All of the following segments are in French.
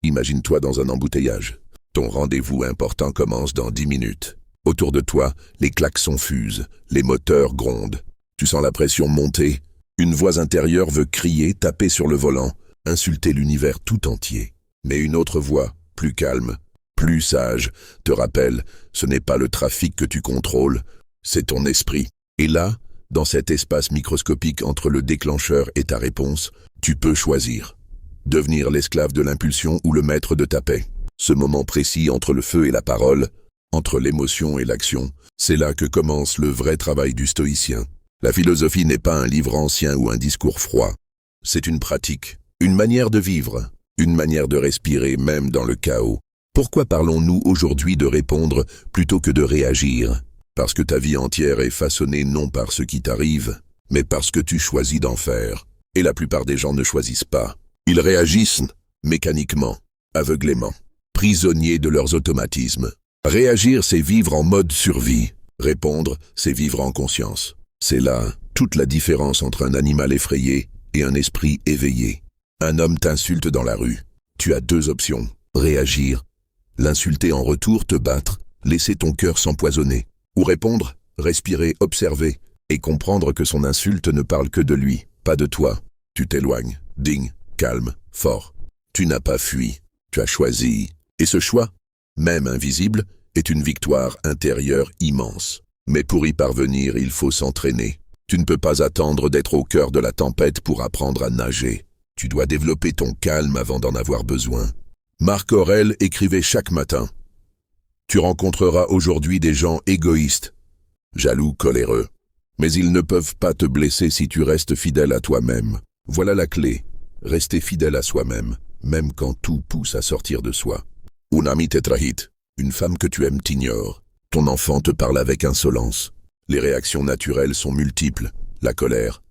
Imagine-toi dans un embouteillage. Ton rendez-vous important commence dans 10 minutes. Autour de toi, les klaxons fusent, les moteurs grondent. Tu sens la pression monter. Une voix intérieure veut crier, taper sur le volant, insulter l'univers tout entier. Mais une autre voix, plus calme, plus sage, te rappelle, ce n'est pas le trafic que tu contrôles, c'est ton esprit. Et là, dans cet espace microscopique entre le déclencheur et ta réponse, tu peux choisir. Devenir l'esclave de l'impulsion ou le maître de ta paix. Ce moment précis entre le feu et la parole, entre l'émotion et l'action, c'est là que commence le vrai travail du stoïcien. La philosophie n'est pas un livre ancien ou un discours froid. C'est une pratique, une manière de vivre, une manière de respirer même dans le chaos. Pourquoi parlons-nous aujourd'hui de répondre plutôt que de réagir? Parce que ta vie entière est façonnée non par ce qui t'arrive, mais parce que tu choisis d'en faire. Et la plupart des gens ne choisissent pas. Ils réagissent mécaniquement, aveuglément, prisonniers de leurs automatismes. Réagir, c'est vivre en mode survie. Répondre, c'est vivre en conscience. C'est là toute la différence entre un animal effrayé et un esprit éveillé. Un homme t'insulte dans la rue. Tu as deux options. Réagir, l'insulter en retour, te battre, laisser ton cœur s'empoisonner. Ou répondre, respirer, observer, et comprendre que son insulte ne parle que de lui, pas de toi. Tu t'éloignes, digne, calme, fort. Tu n'as pas fui, tu as choisi. Et ce choix, même invisible, est une victoire intérieure immense. Mais pour y parvenir, il faut s'entraîner. Tu ne peux pas attendre d'être au cœur de la tempête pour apprendre à nager. Tu dois développer ton calme avant d'en avoir besoin. Marc Aurèle écrivait chaque matin. Tu rencontreras aujourd'hui des gens égoïstes, jaloux, coléreux. Mais ils ne peuvent pas te blesser si tu restes fidèle à toi-même. Voilà la clé. Rester fidèle à soi-même, même quand tout pousse à sortir de soi. Un ami te trahit. Une femme que tu aimes t'ignore. Ton enfant te parle avec insolence. Les réactions naturelles sont multiples. La colère,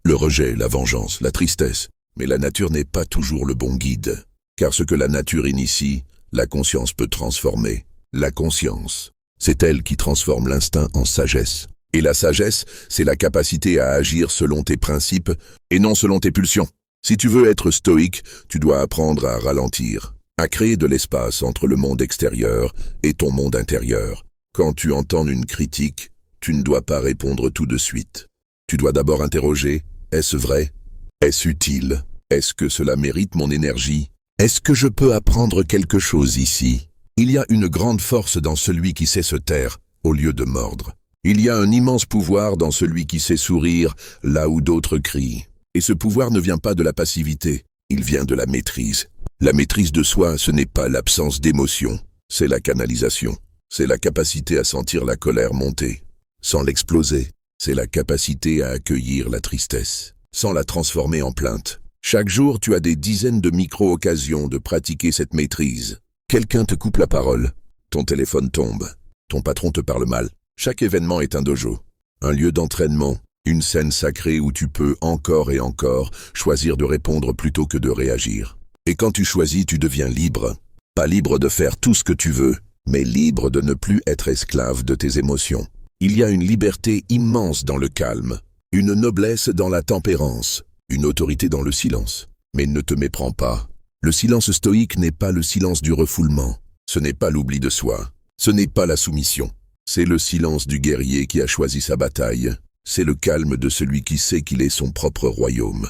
le rejet, la vengeance, la tristesse. Mais la nature n'est pas toujours le bon guide. Car ce que la nature initie, la conscience peut transformer. La conscience, c'est elle qui transforme l'instinct en sagesse. Et la sagesse, c'est la capacité à agir selon tes principes et non selon tes pulsions. Si tu veux être stoïque, tu dois apprendre à ralentir, à créer de l'espace entre le monde extérieur et ton monde intérieur. Quand tu entends une critique, tu ne dois pas répondre tout de suite. Tu dois d'abord interroger, est-ce vrai? Est-ce utile? Est-ce que cela mérite mon énergie? Est-ce que je peux apprendre quelque chose ici? Il y a une grande force dans celui qui sait se taire, au lieu de mordre. Il y a un immense pouvoir dans celui qui sait sourire, là où d'autres crient. Et ce pouvoir ne vient pas de la passivité, il vient de la maîtrise. La maîtrise de soi, ce n'est pas l'absence d'émotion, c'est la canalisation. C'est la capacité à sentir la colère monter, sans l'exploser. C'est la capacité à accueillir la tristesse, sans la transformer en plainte. Chaque jour, tu as des dizaines de micro-occasions de pratiquer cette maîtrise. Quelqu'un te coupe la parole, ton téléphone tombe, ton patron te parle mal. Chaque événement est un dojo, un lieu d'entraînement, une scène sacrée où tu peux encore et encore choisir de répondre plutôt que de réagir. Et quand tu choisis, tu deviens libre. Pas libre de faire tout ce que tu veux, mais libre de ne plus être esclave de tes émotions. Il y a une liberté immense dans le calme, une noblesse dans la tempérance, une autorité dans le silence. Mais ne te méprends pas. Le silence stoïque n'est pas le silence du refoulement. Ce n'est pas l'oubli de soi. Ce n'est pas la soumission. C'est le silence du guerrier qui a choisi sa bataille. C'est le calme de celui qui sait qu'il est son propre royaume.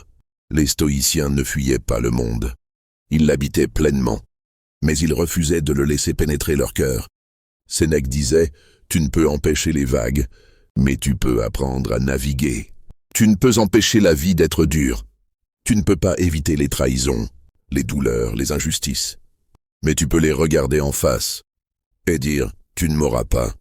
Les stoïciens ne fuyaient pas le monde. Ils l'habitaient pleinement. Mais ils refusaient de le laisser pénétrer leur cœur. Sénèque disait « Tu ne peux empêcher les vagues, mais tu peux apprendre à naviguer. Tu ne peux empêcher la vie d'être dure. Tu ne peux pas éviter les trahisons, les douleurs, les injustices. Mais tu peux les regarder en face et dire « Tu ne m'auras pas.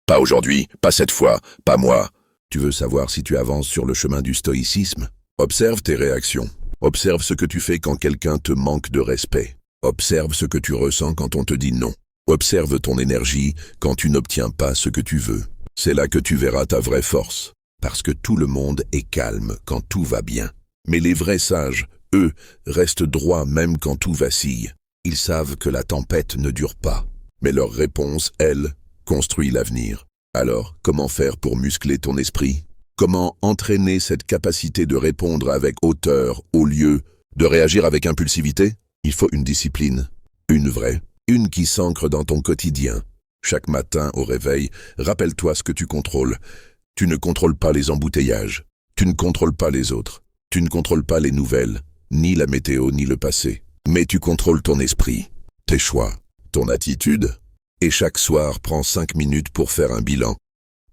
Pas aujourd'hui, pas cette fois, pas moi. » Tu veux savoir si tu avances sur le chemin du stoïcisme? Observe tes réactions. Observe ce que tu fais quand quelqu'un te manque de respect. Observe ce que tu ressens quand on te dit non. Observe ton énergie quand tu n'obtiens pas ce que tu veux. C'est là que tu verras ta vraie force. Parce que tout le monde est calme quand tout va bien. Mais les vrais sages, eux, restent droits même quand tout vacille. Ils savent que la tempête ne dure pas. Mais leur réponse, elle, construit l'avenir. Alors, comment faire pour muscler ton esprit? Comment entraîner cette capacité de répondre avec hauteur au lieu de réagir avec impulsivité? Il faut une discipline, Une vraie, une qui s'ancre dans ton quotidien. Chaque matin au réveil, rappelle-toi ce que tu contrôles. Tu ne contrôles pas les embouteillages. Tu ne contrôles pas les autres. Tu ne contrôles pas les nouvelles, ni la météo, ni le passé. Mais tu contrôles ton esprit, tes choix, ton attitude. Et chaque soir, prends 5 minutes pour faire un bilan.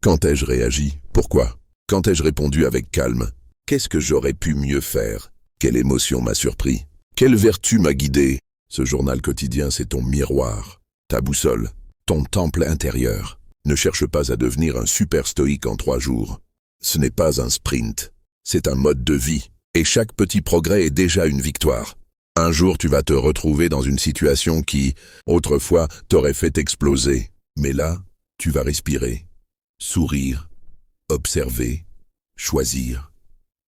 Quand ai-je réagi? Pourquoi? Quand ai-je répondu avec calme? Qu'est-ce que j'aurais pu mieux faire? Quelle émotion m'a surpris? Quelle vertu m'a guidé? Ce journal quotidien, c'est ton miroir, ta boussole, ton temple intérieur. Ne cherche pas à devenir un super stoïque en 3 jours. Ce n'est pas un sprint, c'est un mode de vie. Et chaque petit progrès est déjà une victoire. Un jour, tu vas te retrouver dans une situation qui, autrefois, t'aurait fait exploser. Mais là, tu vas respirer, sourire, observer, choisir.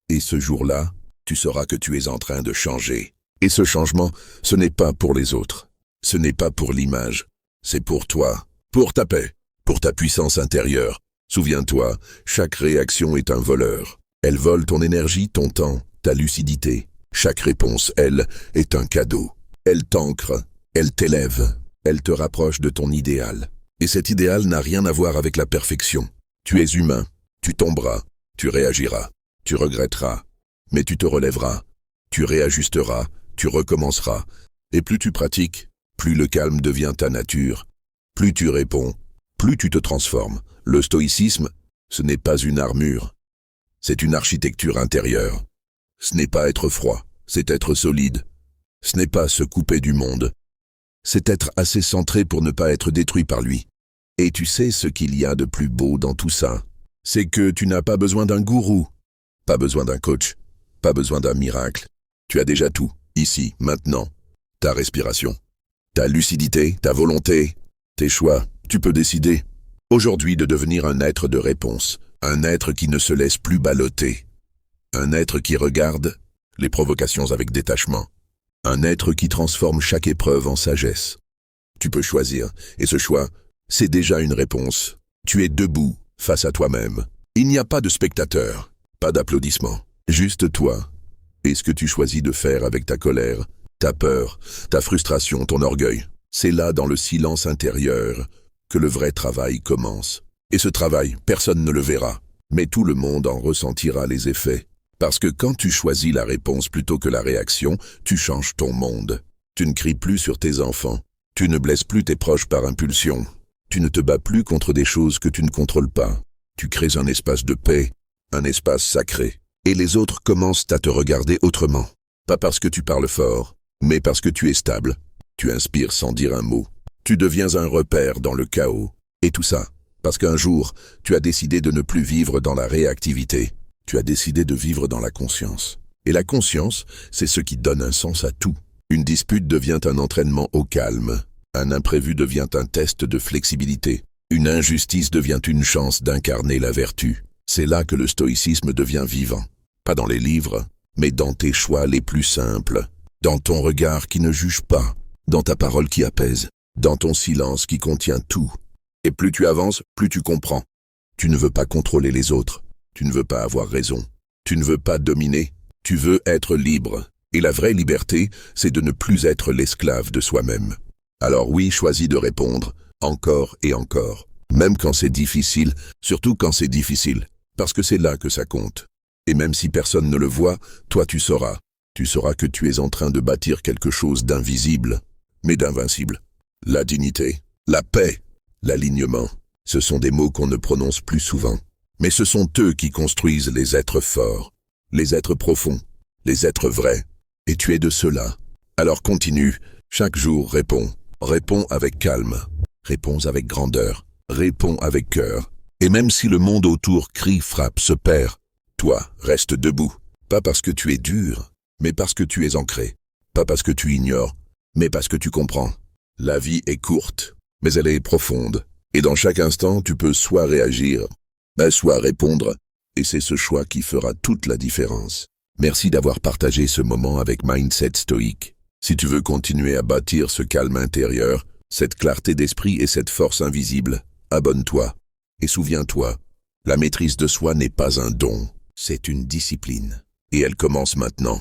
Et ce jour-là, tu sauras que tu es en train de changer. Et ce changement, ce n'est pas pour les autres. Ce n'est pas pour l'image. C'est pour toi, pour ta paix, pour ta puissance intérieure. Souviens-toi, chaque réaction est un voleur. Elle vole ton énergie, ton temps, ta lucidité. Chaque réponse, elle, est un cadeau. Elle t'ancre, elle t'élève, elle te rapproche de ton idéal. Et cet idéal n'a rien à voir avec la perfection. Tu es humain, tu tomberas, tu réagiras, tu regretteras, mais tu te relèveras, tu réajusteras, tu recommenceras. Et plus tu pratiques, plus le calme devient ta nature. Plus tu réponds, plus tu te transformes. Le stoïcisme, ce n'est pas une armure. C'est une architecture intérieure. Ce n'est pas être froid, c'est être solide. Ce n'est pas se couper du monde. C'est être assez centré pour ne pas être détruit par lui. Et tu sais ce qu'il y a de plus beau dans tout ça? C'est que tu n'as pas besoin d'un gourou, pas besoin d'un coach, pas besoin d'un miracle. Tu as déjà tout, ici, maintenant. Ta respiration, ta lucidité, ta volonté, tes choix. Tu peux décider, aujourd'hui, de devenir un être de réponse, un être qui ne se laisse plus balloter, un être qui regarde les provocations avec détachement, un être qui transforme chaque épreuve en sagesse. Tu peux choisir, et ce choix, c'est déjà une réponse. Tu es debout, face à toi-même. Il n'y a pas de spectateur, pas d'applaudissements, juste toi. Et ce que tu choisis de faire avec ta colère, ta peur, ta frustration, ton orgueil, c'est là, dans le silence intérieur, que le vrai travail commence. Et ce travail, personne ne le verra, mais tout le monde en ressentira les effets. Parce que quand tu choisis la réponse plutôt que la réaction, tu changes ton monde. Tu ne cries plus sur tes enfants. Tu ne blesses plus tes proches par impulsion. Tu ne te bats plus contre des choses que tu ne contrôles pas. Tu crées un espace de paix, un espace sacré. Et les autres commencent à te regarder autrement. Pas parce que tu parles fort, mais parce que tu es stable. Tu inspires sans dire un mot. Tu deviens un repère dans le chaos. Et tout ça, parce qu'un jour, tu as décidé de ne plus vivre dans la réactivité. Tu as décidé de vivre dans la conscience. Et la conscience, c'est ce qui donne un sens à tout. Une dispute devient un entraînement au calme. Un imprévu devient un test de flexibilité. Une injustice devient une chance d'incarner la vertu. C'est là que le stoïcisme devient vivant. Pas dans les livres, mais dans tes choix les plus simples. Dans ton regard qui ne juge pas. Dans ta parole qui apaise. Dans ton silence qui contient tout. Et plus tu avances, plus tu comprends. Tu ne veux pas contrôler les autres. Tu ne veux pas avoir raison. Tu ne veux pas dominer. Tu veux être libre. Et la vraie liberté, c'est de ne plus être l'esclave de soi-même. Alors oui, choisis de répondre, encore et encore. Même quand c'est difficile, surtout quand c'est difficile. Parce que c'est là que ça compte. Et même si personne ne le voit, toi tu sauras. Tu sauras que tu es en train de bâtir quelque chose d'invisible, mais d'invincible. La dignité, la paix, l'alignement, ce sont des mots qu'on ne prononce plus souvent. Mais ce sont eux qui construisent les êtres forts, les êtres profonds, les êtres vrais. Et tu es de ceux-là. Alors continue, chaque jour réponds. Réponds avec calme, réponds avec grandeur, réponds avec cœur. Et même si le monde autour crie, frappe, se perd, toi, reste debout. Pas parce que tu es dur, mais parce que tu es ancré. Pas parce que tu ignores, mais parce que tu comprends. La vie est courte, mais elle est profonde. Et dans chaque instant, tu peux soit réagir, soit répondre. Et c'est ce choix qui fera toute la différence. Merci d'avoir partagé ce moment avec Mindset Stoïque. Si tu veux continuer à bâtir ce calme intérieur, cette clarté d'esprit et cette force invisible, abonne-toi. Et souviens-toi, la maîtrise de soi n'est pas un don, c'est une discipline. Et elle commence maintenant.